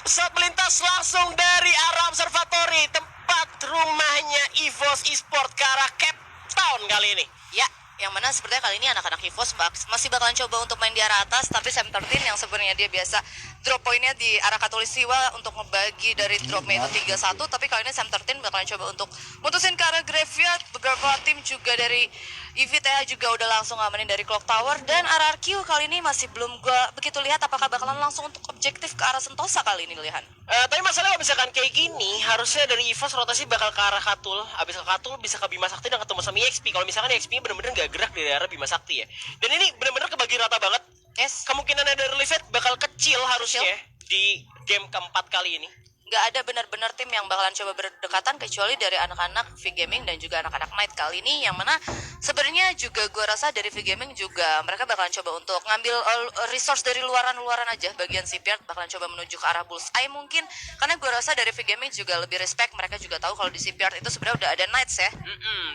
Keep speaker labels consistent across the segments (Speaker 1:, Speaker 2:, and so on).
Speaker 1: pesawat melintas langsung dari arah observatory tempat rumahnya EVOS Esports ke arah Cape Town kali ini.
Speaker 2: Ya, yang mana sepertinya kali ini anak-anak EVOS masih bakalan coba untuk main di arah atas, tapi Sam 13 yang sebenarnya dia biasa drop poinnya di arah Katulistiwa untuk ngebagi dari dropnya itu 3-1, tapi kali ini Sam 13 bakalan coba untuk mutusin ke arah Graveyard. Beberapa tim juga dari EVTA juga udah langsung ngamanin dari Clock Tower, dan RRQ kali ini masih belum gua begitu lihat apakah bakalan langsung untuk objektif ke arah Sentosa kali ini, Lihan.
Speaker 1: Tapi masalahnya kalau misalkan kayak gini, harusnya dari EVOS rotasi bakal ke arah Katul. Abis ke Katul bisa ke Bima Sakti dan ketemu sama EXP. Kalau misalkan EXP bener-bener gak gerak dari arah Bima Sakti ya. Dan ini bener-bener kebagi rata banget.
Speaker 2: Yes.
Speaker 1: Kemungkinan ada early fight bakal kecil harusnya di game keempat kali ini.
Speaker 2: Nggak ada benar-benar tim yang bakalan coba berdekatan kecuali dari anak-anak V-Gaming dan juga anak-anak Knight kali ini, yang mana sebenarnya juga gue rasa dari V-Gaming juga mereka bakalan coba untuk ngambil resource dari luaran-luaran aja. Bagian Shipyard bakalan coba menuju ke arah Bullseye mungkin, karena gue rasa dari V-Gaming juga lebih respect, mereka juga tahu kalau di Shipyard itu sebenarnya udah ada Knights ya.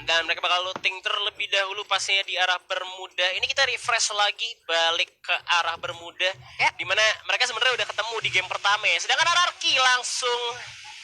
Speaker 1: Dan mereka bakal looting terlebih dahulu pastinya di arah Bermuda. Ini kita refresh lagi balik ke arah Bermuda, dimana mereka sebenarnya udah ketemu di game pertama ya. Sedangkan RRQ langsung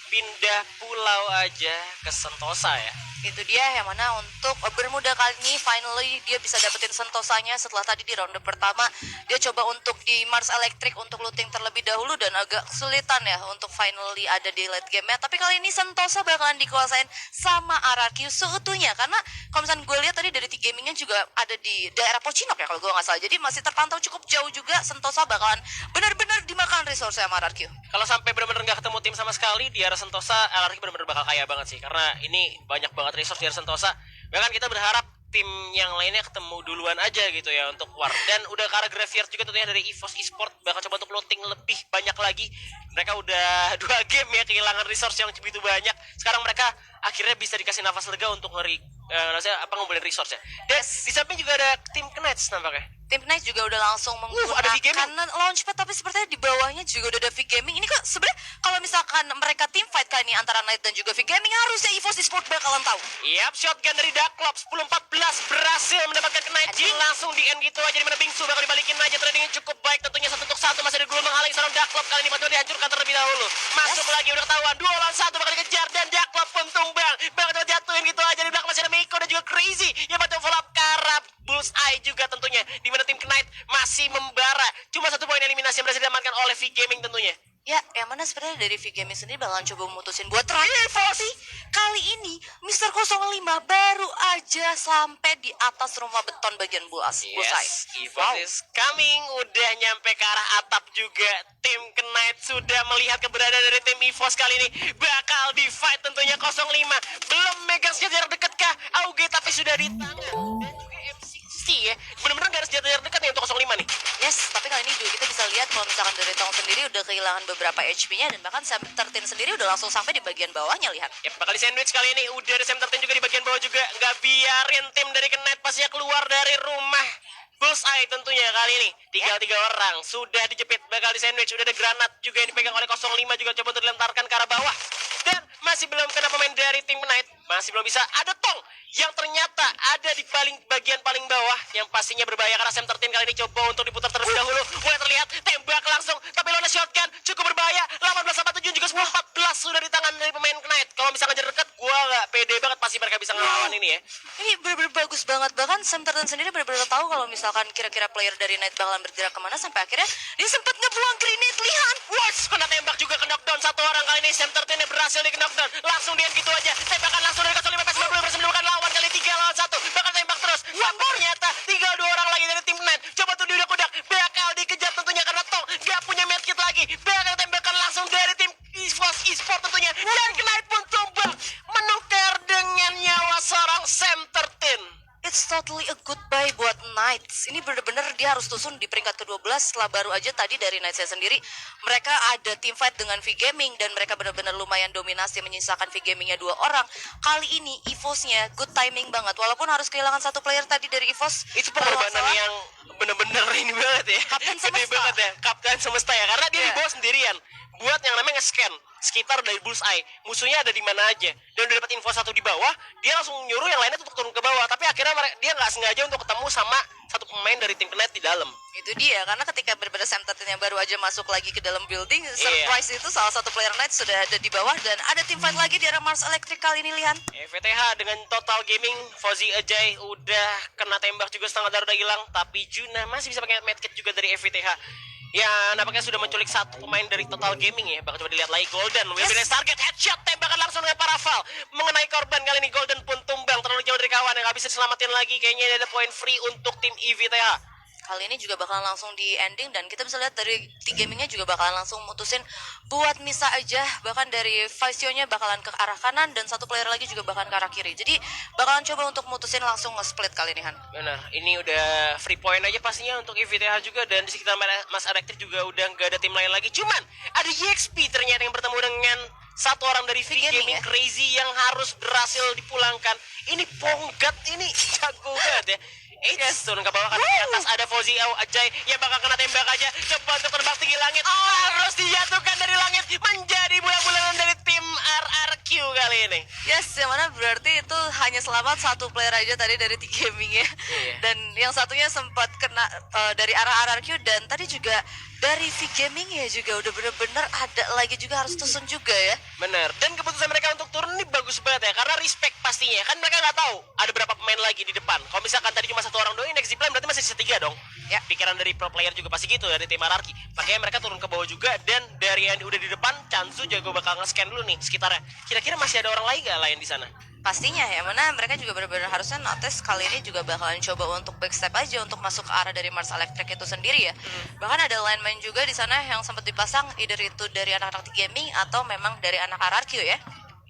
Speaker 1: pindah pulau aja ke Sentosa ya.
Speaker 2: Itu dia yang mana untuk Bermuda kali ini finally dia bisa dapetin Sentosanya setelah tadi di ronde pertama dia coba untuk di Mars Electric untuk looting terlebih dahulu dan agak kesulitan ya untuk finally ada di late game-nya. Tapi kali ini Sentosa bakalan dikuasain sama RRQ seutuhnya, karena kalau misalnya gue lihat tadi dari T-Gamingnya juga ada di daerah Pocinok ya kalau gue nggak salah, jadi masih terpantau cukup jauh juga. Sentosa bakalan benar-benar dimakan resource sama RRQ.
Speaker 1: Kalau sampai benar-benar nggak ketemu tim sama sekali di arah Sentosa, RRQ benar-benar bakal kaya banget sih, karena ini banyak banget resource di arah Sentosa. Bahkan kita berharap tim yang lainnya ketemu duluan aja gitu ya untuk war. Dan udah ke arah Graveyard juga tentunya dari EVOS Esports bakal coba untuk looting lebih banyak lagi. Mereka udah 2 game ya kehilangan resource yang begitu banyak. Sekarang mereka akhirnya bisa dikasih nafas lega untuk ngumpulin resource ya. Dan di samping juga ada tim Knights nampaknya.
Speaker 2: Tim Knight juga udah langsung menggunakan launchpad, tapi sepertinya di bawahnya juga udah ada V-Gaming. Ini kok sebenarnya kalau misalkan mereka tim fight kali ini antara Knight dan juga V-Gaming, harusnya EVOS Esports bakalan tahu.
Speaker 1: Yap, shotgun dari Darklop 10-14 berhasil mendapatkan Knight. Langsung di end gitu aja, dimana Bingsu bakal dibalikin aja. Tradingnya cukup baik tentunya, 1 untuk 1 masih ada gol menghalangi seorang Darklop. Kali ini Batu dihancurkan terlebih dahulu. Masuk lagi udah ketahuan, 2 lawan 1 bakal dikejar dan Darklop pun tumbang. Bakal jatuhin gitu aja, di belakang masih ada Meiko dan juga Crazy yang Batu follow up karap Bullseye juga tentunya, dimana tim Knight masih membara. Cuma 1 poin eliminasi yang berhasil diamankan oleh V-Gaming tentunya.
Speaker 2: Ya, yang mana sebenarnya dari V-Gaming sendiri bakalan coba memutusin buat terakhir. Tapi kali ini Mr. 05 baru aja sampai di atas rumah beton bagian Bullseye.
Speaker 1: EVOS is coming, udah nyampe ke arah atap juga. Tim Knight sudah melihat keberadaan dari tim EVOS kali ini. Bakal di fight tentunya 05. Belum megang senjata jarak dekat kah Auge, tapi sudah di tangan. Dan juga M60 ya, bener-bener gak ada senjata jarak dekat nih untuk 05 nih.
Speaker 2: Yes, tapi kali ini juga kita bisa lihat kalau misalkan dari Tong sendiri udah kehilangan beberapa HP-nya, dan bahkan Sam 13 sendiri udah langsung sampai di bagian bawahnya, lihat.
Speaker 1: Ya, bakal di sandwich kali ini. Udah ada Sam 13 juga di bagian bawah juga. Nggak biarin tim dari Knight pastinya keluar dari rumah Bullseye tentunya kali ini. Tinggal 3 orang sudah dijepit, bakal di sandwich. Udah ada granat juga yang dipegang oleh 05 juga, coba untuk dilemparkan ke arah bawah. Dan masih belum kena pemain dari tim Knight. Masih belum bisa. Ada Tong yang ternyata ada di bagian paling bawah, yang pastinya berbahaya karena Sam 13 kali ini coba untuk diputar terlebih dahulu. Mulai terlihat tembak langsung, tapi Lona shotgun cukup berbahaya. 18-7 juga 14 sudah di tangan dari pemain Knight. Kalau misalkan jarak dekat, gua nggak pede banget pasti mereka bisa ngelawan ini ya.
Speaker 2: Ini bener-bener bagus banget, bahkan Sam 13 sendiri bener-bener tahu kalau misalkan kira-kira player dari Knight bakalan bergerak kemana, sampai akhirnya dia sempat ngebuang grenade, lihat.
Speaker 1: Kena tembak juga, ke knockdown 1 orang kali ini. Sam 13 berhasil di knockdown. Langsung dia gitu aja, tembakan langsung dari 05 pas 90 berhasil menemukan lawan kali 3 lawan 1. Bakal tembak terus. Ternyata tinggal 2 orang lagi dari tim Knight. Coba tuh diudak-udak, bakal dikejar tentunya karena Tong gak punya medkit lagi. Bakal tembakan langsung dari tim EVOS Esports tentunya. Dan Knight pun tumbang, menukar dengan nyawa seorang Sam 13.
Speaker 2: It's totally a goodbye buat Knights. Ini bener-bener dia harus tusun di peringkat ke-12 setelah baru aja tadi dari Knights sendiri mereka ada team fight dengan V-Gaming dan mereka bener-bener lumayan dominasi menyisakan V-Gamingnya 2 orang. Kali ini EVOS-nya good timing banget, walaupun harus kehilangan 1 player tadi dari EVOS.
Speaker 1: Itu pengorbanan yang bener-bener ini banget ya.
Speaker 2: Kapten semesta.
Speaker 1: Gede banget ya, kapten semesta ya, karena dia dibawa sendirian buat yang namanya nge-scan sekitar dari Bullseye, musuhnya ada di mana aja, dan udah dapat info 1 di bawah, dia langsung nyuruh yang lainnya untuk turun ke bawah. Tapi akhirnya dia nggak sengaja untuk ketemu sama 1 pemain dari tim Knight di dalam.
Speaker 2: Itu dia, karena ketika berbeda Sam Tatum yang baru aja masuk lagi ke dalam building, surprise itu salah satu player Knight sudah ada di bawah dan ada tim fight lagi di arah Mars Electric kali ini, Lihan.
Speaker 1: EVTH dengan Total Gaming, Fauzi Ajay udah kena tembak juga, setengah darah udah hilang, tapi Juna masih bisa pakai medkit juga dari EVTH. Ya, nampaknya sudah menculik satu pemain dari Total Gaming ya. Bakal coba dilihat lagi Golden. Will be next target, headshot, tembakan langsung dengan Paraval. Mengenai korban kali ini, Golden pun tumbang terlalu jauh dari kawan yang gak bisa diselamatin lagi. Kayaknya ada poin free untuk tim EVTH.
Speaker 2: Kali ini juga bakalan langsung di ending dan kita bisa lihat dari T-Gamingnya juga bakalan langsung mutusin buat misa aja. Bahkan dari Vicio-nya bakalan ke arah kanan dan satu player lagi juga bakalan ke arah kiri. Jadi bakalan coba untuk mutusin langsung nge-split kali ini, Han.
Speaker 1: Benar, ini udah free point aja pastinya untuk EVTH juga. Dan di sekitar Mas Electric juga udah nggak ada tim lain lagi. Cuman ada EXP ternyata yang bertemu dengan satu orang dari V-Gaming
Speaker 2: ya?
Speaker 1: Crazy yang harus berhasil dipulangkan. Ini Ponggat, ini jago banget ya. Yes, turun ke bawah karena di atas ada Fauzi Ajay yang bakal kena tembak aja. Coba untuk terbang tinggi langit. Harus dijatuhkan dari langit menjadi bulan-bulanan dari tim RRQ kali ini.
Speaker 2: Yes, yang mana berarti itu hanya selamat satu player aja tadi dari T-Gaming ya.
Speaker 1: Iya.
Speaker 2: Dan yang satunya sempat kena dari arah RRQ dan tadi juga dari V-Gaming ya juga udah bener-bener ada lagi juga harus tusun juga ya.
Speaker 1: Bener, dan keputusan mereka untuk turun ini bagus banget ya, karena respect pastinya. Kan mereka nggak tahu ada berapa pemain lagi di depan. Kalau misalkan tadi cuma satu orang doang, next zipline berarti masih sisa 3 dong.
Speaker 2: Ya.
Speaker 1: Pikiran dari pro player juga pasti gitu, dari tim hierarki. Makanya mereka turun ke bawah juga, dan dari yang udah di depan, Chansu jago bakal nge-scan dulu nih sekitarnya. Kira-kira masih ada orang lagi nggak lain di sana?
Speaker 2: Pastinya ya, mana mereka juga benar-benar harusnya notice kali ini juga bakalan coba untuk backstep aja untuk masuk ke arah dari Mars Electric itu sendiri ya. Bahkan ada lineman juga di sana yang sempat dipasang, either itu dari anak-anak T-Gaming atau memang dari anak RRQ ya.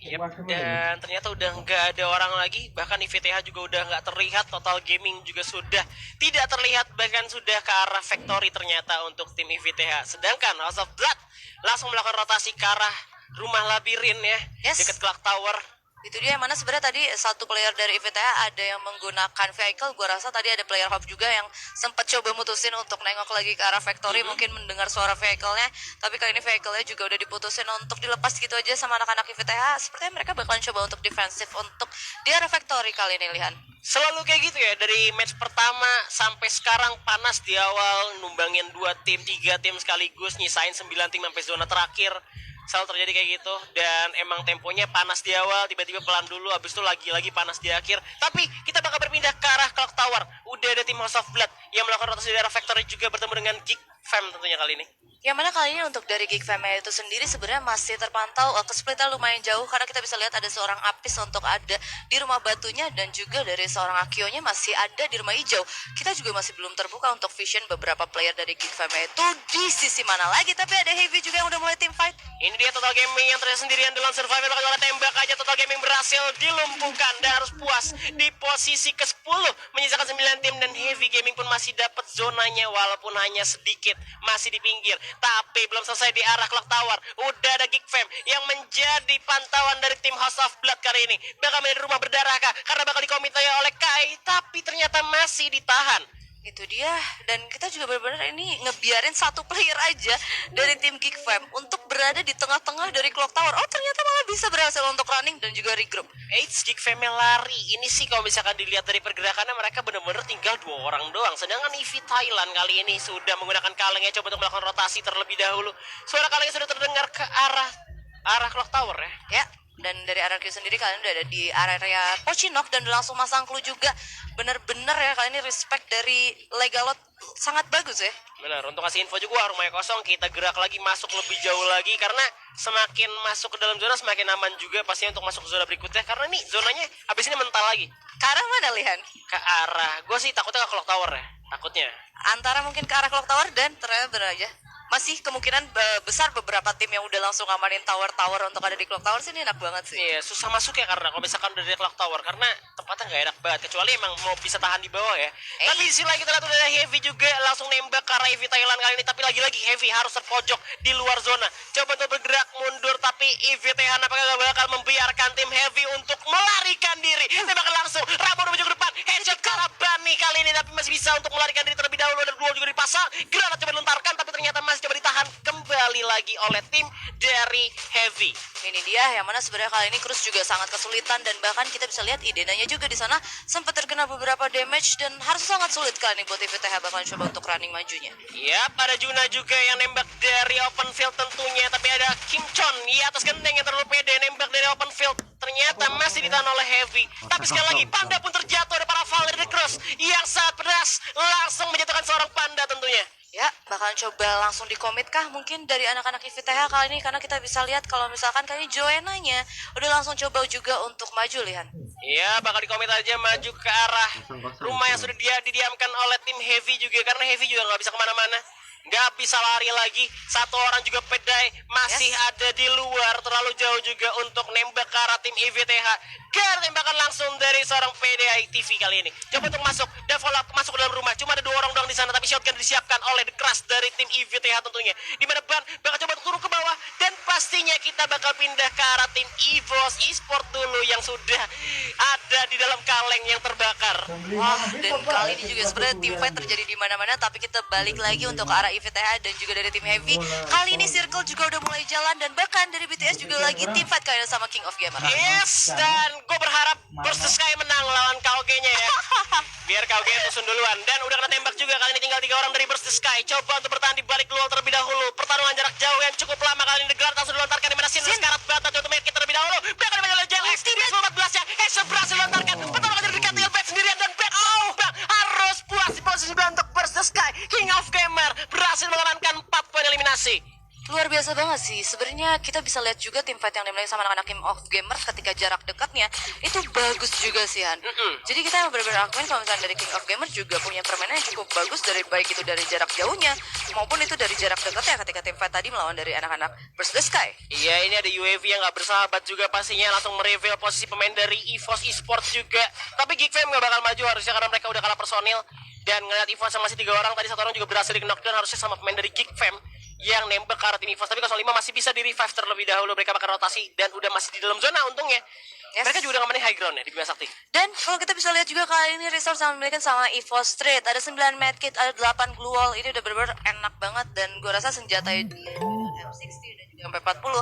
Speaker 1: Yep. Dan ternyata udah nggak ada orang lagi. Bahkan IVTH juga udah nggak terlihat. Total Gaming juga sudah tidak terlihat. Bahkan sudah ke arah factory ternyata untuk tim IVTH. Sedangkan House of Blood langsung melakukan rotasi ke arah rumah labirin ya.
Speaker 2: Yes.
Speaker 1: Dekat Clock Tower.
Speaker 2: Itu dia, yang mana sebenarnya tadi satu player dari IVTH ada yang menggunakan vehicle. Gua rasa tadi ada player hub juga yang sempat coba mutusin untuk nengok lagi ke arah factory, mungkin mendengar suara vehicle-nya. Tapi kali ini vehicle-nya juga udah diputusin untuk dilepas gitu aja sama anak-anak IVTH. Sepertinya mereka bakalan coba untuk defensif untuk di arah factory kali ini, Lihan.
Speaker 1: Selalu kayak gitu ya, dari match pertama sampai sekarang panas di awal, numbangin 2 tim, 3 tim sekaligus, nyisain 9 tim sampai zona terakhir. Selalu terjadi kayak gitu, dan emang temponya panas di awal, tiba-tiba pelan dulu, habis itu lagi-lagi panas di akhir. Tapi kita bakal berpindah ke arah Clock Tower. Udah ada tim House of Blood yang melakukan rotasi di arah factory juga, bertemu dengan Geek Fam tentunya kali ini.
Speaker 2: Yang mana kali ini untuk dari Geek Fam itu sendiri sebenarnya masih terpantau kesplitan lumayan jauh, karena kita bisa lihat ada seorang Apis untuk ada di rumah batunya dan juga dari seorang Akio-nya masih ada di rumah hijau. Kita juga masih belum terbuka untuk vision beberapa player dari Geek Fam itu di sisi mana lagi, tapi ada Heavy juga yang udah mulai tim fight.
Speaker 1: Ini dia Total Gaming yang terlihat sendirian dalam survival, bakal oleh tembak aja. Total Gaming berhasil dilumpuhkan dan harus puas di posisi ke-10 menyisakan 9 tim, dan Heavy Gaming pun masih dapat zonanya walaupun hanya sedikit, masih di pinggir. Tapi belum selesai di arah Clock Tower. Udah ada Geek Fam yang menjadi pantauan dari tim House of Blood kali ini. Bakal menjadi rumah berdarah kah? Karena bakal dikomitoi oleh Kai, tapi ternyata masih ditahan.
Speaker 2: Itu dia, dan kita juga benar-benar ini ngebiarin satu player aja dari tim Geek Fam untuk berada di tengah-tengah dari Clock Tower. Oh, ternyata malah bisa berhasil untuk running dan juga regroup.
Speaker 1: Geek Fam yang lari. Ini sih kalau misalkan dilihat dari pergerakannya, mereka benar-benar tinggal 2 orang doang. Sedangkan EV Thailand kali ini sudah menggunakan kalengnya, coba untuk melakukan rotasi terlebih dahulu. Suara kalengnya sudah terdengar ke arah Clock Tower ya.
Speaker 2: Ya, dan dari RRQ sendiri kalian udah ada di area Pochinok dan udah langsung masang clue juga. Bener-bener ya, kali ini respect dari Legalot sangat bagus ya.
Speaker 1: Benar, untuk kasih info juga, rumahnya kosong, kita gerak lagi, masuk lebih jauh lagi, karena semakin masuk ke dalam zona semakin aman juga pastinya untuk masuk ke zona berikutnya, karena nih zonanya habis ini mental lagi.
Speaker 2: Ke arah mana, Lihan?
Speaker 1: Ke arah, gue sih takutnya ke Clock Tower ya, takutnya.
Speaker 2: Antara mungkin ke arah Clock Tower dan ternyata bener aja masih kemungkinan besar beberapa tim yang udah langsung ngamanin tower-tower untuk ada di Clock Tower sih, ini enak banget sih.
Speaker 1: Iya, susah masuk ya karena kalau misalkan udah dari Clock Tower, karena tempatnya nggak enak banget, kecuali emang mau bisa tahan di bawah ya. Tapi di sini lagi kita lihat udah ada Heavy juga langsung nembak ke arah EV Thailand kali ini, tapi lagi-lagi Heavy harus terpojok di luar zona. Coba untuk bergerak mundur, tapi EV Thailand apakah gak bakal membiarkan tim Heavy untuk melarikan diri? Tembakan langsung, Rambo menuju ke depan, headshot ke arah Bani kali ini, tapi masih bisa untuk melarikan diri terlebih dahulu. Ada dua juga dipasang, granat coba dilontarkan, tapi ternyata masih coba ditahan kembali kembali lagi oleh tim dari Heavy.
Speaker 2: Ini dia yang mana sebenarnya kali ini Cruz juga sangat kesulitan dan bahkan kita bisa lihat Idenanya juga di sana sempat terkena beberapa damage dan harus sangat sulit kali ini buat IVTH bakal coba untuk running majunya.
Speaker 1: Ya, pada Juna juga yang nembak dari open field tentunya, tapi ada Kim Chon di atas genteng yang terlalu pede nembak dari open field. Ternyata masih ditahan oleh Heavy. Tapi sekali lagi Panda pun terjatuh, ada para foul dari The Cross yang sangat pedas langsung menjatuhkan seorang Panda tentunya.
Speaker 2: Ya, bakalan coba langsung dikomit kah mungkin dari anak-anak IVTH kali ini karena kita bisa lihat kalau misalkan kali ini Joanna-nya udah langsung coba juga untuk maju, Lihan.
Speaker 1: Ya, bakal dikomit aja maju ke arah rumah yang sudah didiamkan oleh tim Heavy juga, karena Heavy juga nggak bisa kemana-mana. Nggak bisa lari lagi. Satu orang juga pedai masih ada di luar, terlalu jauh juga untuk nembak ke arah tim IVTH. Tembakan langsung dari seorang PDI TV kali ini. Coba untuk masuk dan follow up masuk ke dalam rumah. Cuma ada 2 orang doang di sana, tapi shotgun disiapkan oleh The Crush dari tim IVTH tentunya. Di mana Ban bakal coba turun ke bawah dan pastinya kita bakal pindah ke arah tim EVOS Esport dulu yang sudah ada di dalam kaleng yang terbakar.
Speaker 2: Wah, dan kali ini juga sebenarnya team fight terjadi di mana-mana, tapi kita balik lagi untuk ke arah IVTH dan juga dari tim Heavy. Kali ini Circle juga udah mulai jalan dan bahkan dari BTS juga lagi team fight kalian sama King of Gamer.
Speaker 1: Yes, dan gue berharap Burst the Sky menang lawan KOG-nya ya. Biar KOG tusun duluan. Dan udah kena tembak juga, kali ini tinggal 3 orang dari Burst the Sky. Coba untuk bertahan di balik luar terlebih dahulu. Pertarungan jarak jauh yang cukup lama kali ini. The Guard langsung dilontarkan di mana Sin sekarat bata coba untuk kita terlebih dahulu. Bakal dimana oleh JLX. Di 14 ya. Headshot berhasil dilontarkan. Pertarungan jarak dekat tinggal back sendirian dan back. Bang harus puas di posisi 9 untuk Burst the Sky. King of Gamer berhasil mengamankan 4 poin eliminasi.
Speaker 2: Luar biasa banget sih. Sebenarnya kita bisa lihat juga tim fight yang dimulai sama anak-anak King of Gamers ketika jarak dekatnya itu bagus juga sih, Han. Jadi kita benar-benar akuin kalau misalnya dari King of Gamers juga punya permainan yang cukup bagus dari baik itu dari jarak jauhnya maupun itu dari jarak dekatnya ketika tim fight tadi melawan dari anak-anak Burst the Sky.
Speaker 1: Iya, ini ada UAV yang gak bersahabat juga pastinya langsung mereveal posisi pemain dari EVOS Esport juga. Tapi Geekfam gak bakal maju harusnya karena mereka udah kalah personil. Dan ngeliat EVOS yang masih 3 orang, tadi 1 orang juga berhasil di knockdown harusnya sama pemain dari Geekfam yang nembak ke arah tim EVOS. Tapi 05 masih bisa di revive terlebih dahulu, mereka bakal rotasi dan udah masih di dalam zona untungnya.
Speaker 2: Yes.
Speaker 1: Mereka juga udah ngamanin high ground ya di Bima Sakti.
Speaker 2: Dan kalau kita bisa lihat juga kali ini resource yang dimiliki sama EVOS Street ada 9 medkit, ada 8 glue wall. Ini udah bener-bener enak banget dan gue rasa senjata M60 dan juga MP40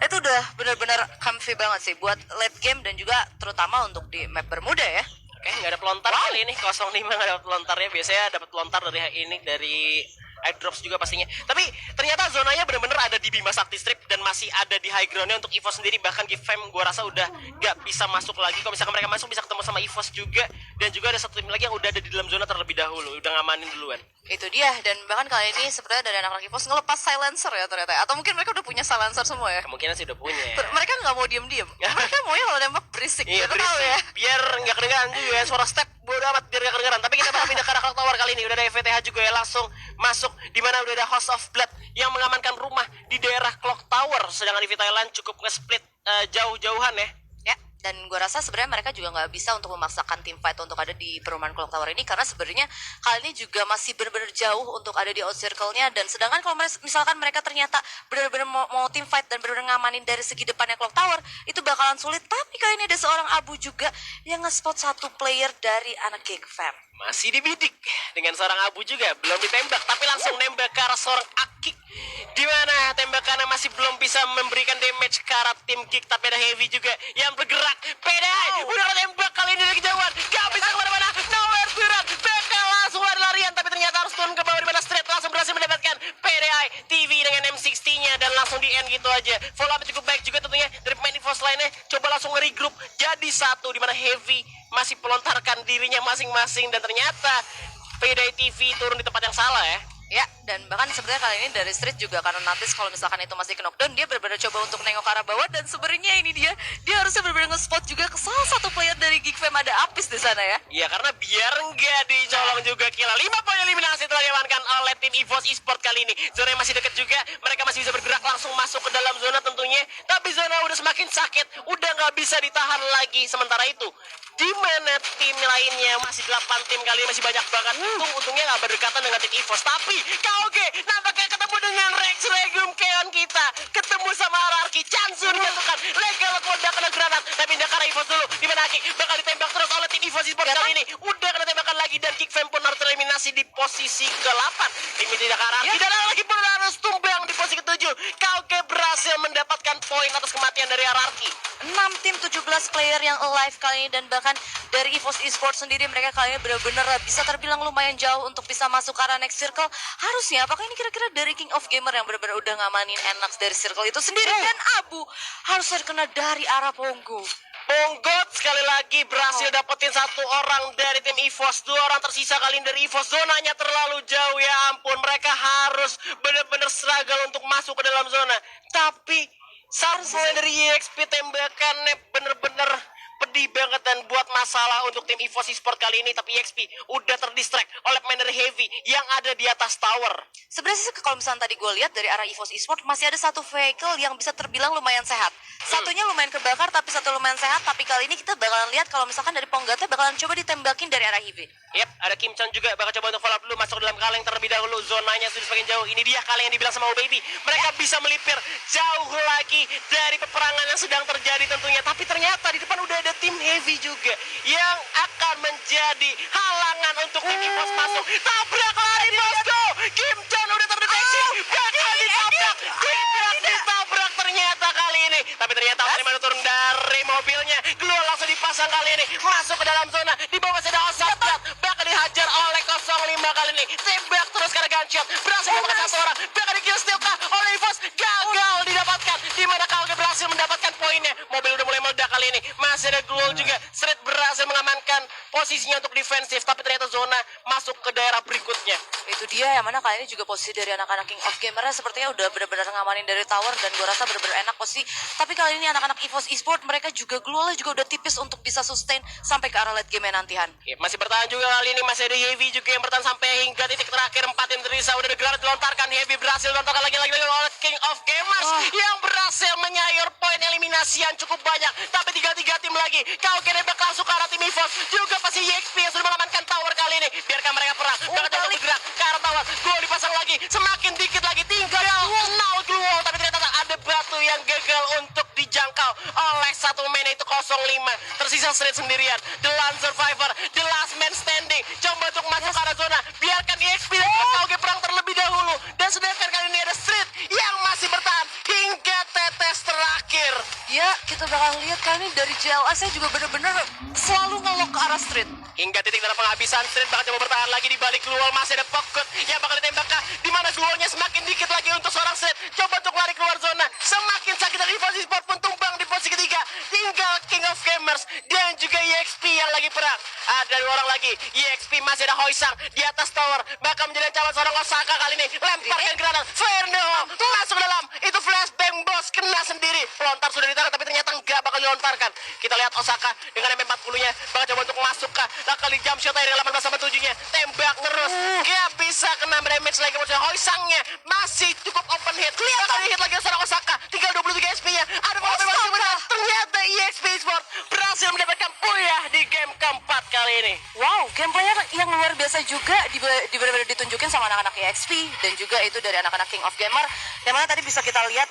Speaker 2: itu udah bener-bener comfy banget sih buat late game dan juga terutama untuk di map Bermuda ya.
Speaker 1: Oke, nggak ada pelontar kali ini. 05 nggak dapat pelontarnya. Biasanya dapat pelontar dari ini dari airdrops juga pastinya. Tapi ternyata zonanya benar-benar ada di Bima Sakti Strip dan masih ada di high groundnya untuk EVOS sendiri. Bahkan Geekfam gue rasa udah nggak bisa masuk lagi. Kalau misalkan mereka masuk bisa ketemu sama EVOS juga. Dan juga ada 1 tim lagi yang udah ada di dalam zona terlebih dahulu, udah ngamanin duluan.
Speaker 2: Itu dia, dan bahkan kali ini sebenarnya dari anak-anak EVOS ngelepas silencer ya ternyata. Atau mungkin mereka udah punya silencer semua ya.
Speaker 1: Kemungkinan sih udah punya.
Speaker 2: Mereka nggak mau diem-diem. Mereka maunya kalau nembak berisik.
Speaker 1: Iya,
Speaker 2: Kita tahu ya.
Speaker 1: Biar nggak kedengeran juga ya, suara step bodo amat biar nggak kedengeran. Tapi kita bakal pindah ke arah Clock Tower kali ini. Udah ada FVTH juga ya langsung masuk, di mana udah ada House of Blood yang mengamankan rumah di daerah Clock Tower. Sedangkan di Thailand cukup nge-split jauh-jauhan ya.
Speaker 2: Ya, dan gue rasa sebenarnya mereka juga nggak bisa untuk memaksakan tim fight untuk ada di perumahan Clock Tower ini karena sebenarnya kali ini juga masih benar-benar jauh untuk ada di out circle-nya. Dan sedangkan kalau misalkan mereka ternyata benar-benar mau tim fight dan benar-benar ngamanin dari segi depannya Clock Tower itu bakalan sulit. Tapi kali ini ada seorang Abu juga yang nge-spot 1 player dari anak Geekfam.
Speaker 1: Masih dibidik dengan seorang Abu juga, belum ditembak tapi langsung nembak ke arah seorang Akik, di mana tembakannya masih belum bisa memberikan damage ke arah tim Geek. Tapi ada Heavy juga yang bergerak. Pedai udah tembak kali ini dari kejauhan, gak bisa kemana-mana. Nowhere to run, BK langsung lari-larian tapi ternyata harus turun ke bawah, di mana Straight langsung berhasil mendapatkan PDI TV dengan M60-nya dan langsung di end gitu aja. Follow up cukup baik juga tentunya dari pemain EVOS lainnya. Coba langsung nge-regroup jadi 1, di mana Heavy masih pelontarkan dirinya masing-masing dan ternyata PDI TV turun di tempat yang salah ya.
Speaker 2: Ya, dan bahkan sebenarnya kali ini dari Street juga karena notice kalau misalkan itu masih ke knockdown, dia benar-benar coba untuk nengok ke arah bawah dan sebenarnya ini dia harusnya benar-benar nge-spot juga ke salah satu player dari Geekfam, ada Apis di sana ya.
Speaker 1: Iya, karena biar nggak dicolong juga kila 5 poin eliminasi telah diamankan oleh tim EVOS Esport kali ini. Zona yang masih dekat juga, mereka masih bisa bergerak langsung masuk ke dalam zona tentunya. Tapi zona udah semakin sakit, udah nggak bisa ditahan lagi. Sementara itu, di mana tim lainnya masih 8 tim kali ini masih banyak banget. Untungnya nggak berdekatan dengan tim EVOS. Tapi KOG nampaknya ketemu ketemu dengan Rex Regum Keon kita, ketemu sama Ararki, Chansu dijatuhkan, legal udah kena granat, tapi Dakar Evos dulu, dimana Aki bakal ditembak terus oleh tim Evos Esports kali ini, udah kena tembakan lagi dan Kick Fam pun harus tereliminasi di posisi ke-8. Tim ini Dakar Ararki dan ada lagi pun harus tumbang di posisi ke-7. Kauke berhasil mendapatkan poin atas kematian dari Ararki.
Speaker 2: 6 tim 17 player yang alive kali ini, dan bahkan dari EVOS Esports sendiri mereka kali ini benar-benar bisa terbilang lumayan jauh untuk bisa masuk ke arah next circle. Harusnya apakah ini kira-kira dari King of Gamer yang benar-benar udah ngamanin enak dari circle itu sendiri, dan Abu harus terkena dari arah Ponggo.
Speaker 1: Ponggot sekali lagi berhasil dapetin satu orang dari tim EVOS. 2 orang tersisa kali ini dari EVOS. Zonanya terlalu jauh, ya ampun. Mereka harus benar-benar struggle untuk masuk ke dalam zona. Tapi satu poin dari EXP tembakannya bener-bener pedih banget dan buat masalah untuk tim EVOS Esports kali ini. Tapi EXP udah terdistract oleh pemain dari Heavy yang ada di atas tower.
Speaker 2: Sebenarnya sih kalau misalnya tadi gue lihat dari arah EVOS Esports masih ada satu vehicle yang bisa terbilang lumayan sehat. Satunya lumayan kebakar tapi satu lumayan sehat. Tapi kali ini kita bakalan lihat kalau misalkan dari Ponggatnya bakalan coba ditembakin dari arah Heavy.
Speaker 1: Yep, ada Kim Chan juga bakal coba untuk follow up dulu, masuk dalam kaleng terlebih dahulu. Zonanya sudah semakin jauh. Ini dia kaleng yang dibilang sama Baby. Mereka bisa melipir jauh lagi dari peperangan yang sedang terjadi tentunya. Tapi ternyata di depan udah ada tim Heavy juga yang akan menjadi halangan untuk tim EVOS masuk. Tabrak lari bosku. Kim Chan udah terdeteksi. Bakal ditabrak. Ditabrak ternyata kali ini. Tapi ternyata Olimano turun dari mobilnya. Keluar langsung dipasang kali ini. Masuk ke dalam zona. Di bawah masih ada Osaplat. Bakal dihajar oleh 05 kali ini. Tembak terus karena gunshot. Berhasil mendapatkan satu orang. Bakal di kill steal kah oleh EVOS. Gagal didapatkan. Dimana Kauke berhasil mendapatkan poinnya. Mobil udah mulai meledak kali ini. Masih ada Glow juga. Street berhasil mengamankan posisinya untuk defensif. Tapi ternyata zona masuk ke daerah berikutnya.
Speaker 2: Itu dia yang mana kali ini juga posisi dari anak-anak King of Gamer sepertinya udah benar-benar ngamanin dari tower, dan gue rasa benar-benar enak posisi. Tapi kali ini anak-anak EVOS Esports mereka juga glownya juga udah tipis untuk bisa sustain sampai ke arah late game nanti, Han.
Speaker 1: Ya, masih bertahan juga kali ini. Masih ada Heavy juga yang bertahan sampai hingga titik terakhir. 4 tim tersisa udah granat dilontarkan. Heavy berhasil dilontarkan lagi oleh King of Gamers yang berhasil menyayur poin eliminasi yang cukup banyak. Tapi 3 tim lagi. Kauke nembak langsung ke arah tim EVOS. Juga pasti EXP yang sudah mengamankan tower kali ini. Biarkan mereka perang. Bakal coba bergerak ke arah tower. Gol dipasang lagi. Semakin dikit lagi. Tinggal 0 gol. Tapi ternyata ada batu yang gagal untuk dijangkau oleh satu main, itu 05. Tersisa Street sendirian. The lone survivor. The last man standing. Coba untuk masuk ke arah zona. Biarkan EXP dan Kauke perang terlebih dahulu. Dan sedangkan kali ini ada Street yang masih bertahan hingga tetes terakhir.
Speaker 2: Ya, kita bakal lihat kali ini dari JLS nya juga benar-benar selalu ngelok ke arah Street.
Speaker 1: Hingga titik dalam penghabisan. Street bakal coba bertahan lagi di balik Gluol. Masih ada Pocket yang bakal ditembak kah? Dimana Gluolnya semakin dikit lagi untuk seorang Street. Coba untuk lari keluar zona. Semakin sakit dari EVOS Esports pun tumbang di posisi ketiga. Tinggal King of Gamers dan juga EXP yang lagi perang. Ada 2 orang lagi. EXP masih ada Hoisang di atas tower. Bakal menjadi ancaman seorang Osaka kali ini. Lemparkan granat. Ferno masuk ke dalam. Itu flashbang bos. Kena sendiri. Lontar sudah ditarik tapi ternyata enggak bakal dilontarkan. Kita lihat Osaka dengan MP40-nya. Bakal coba untuk masuk kah? Bakal di jump shot air 18 sama 7-nya. Tembak terus. Gak bisa kena damage lagi. Hoisangnya masih cukup open hit. Bakal di hit lagi seorang Osaka. Tinggal 23 SP-nya. Ada mobil masih benar. Ternyata EXP Esports berhasil mendapatkan puyah di game keempat kali ini.
Speaker 2: Wow, gameplaynya yang luar biasa juga benar-benar ditunjukin sama anak-anak EXP dan juga itu dari anak-anak King of Gamer. Yang mana tadi bisa kita lihat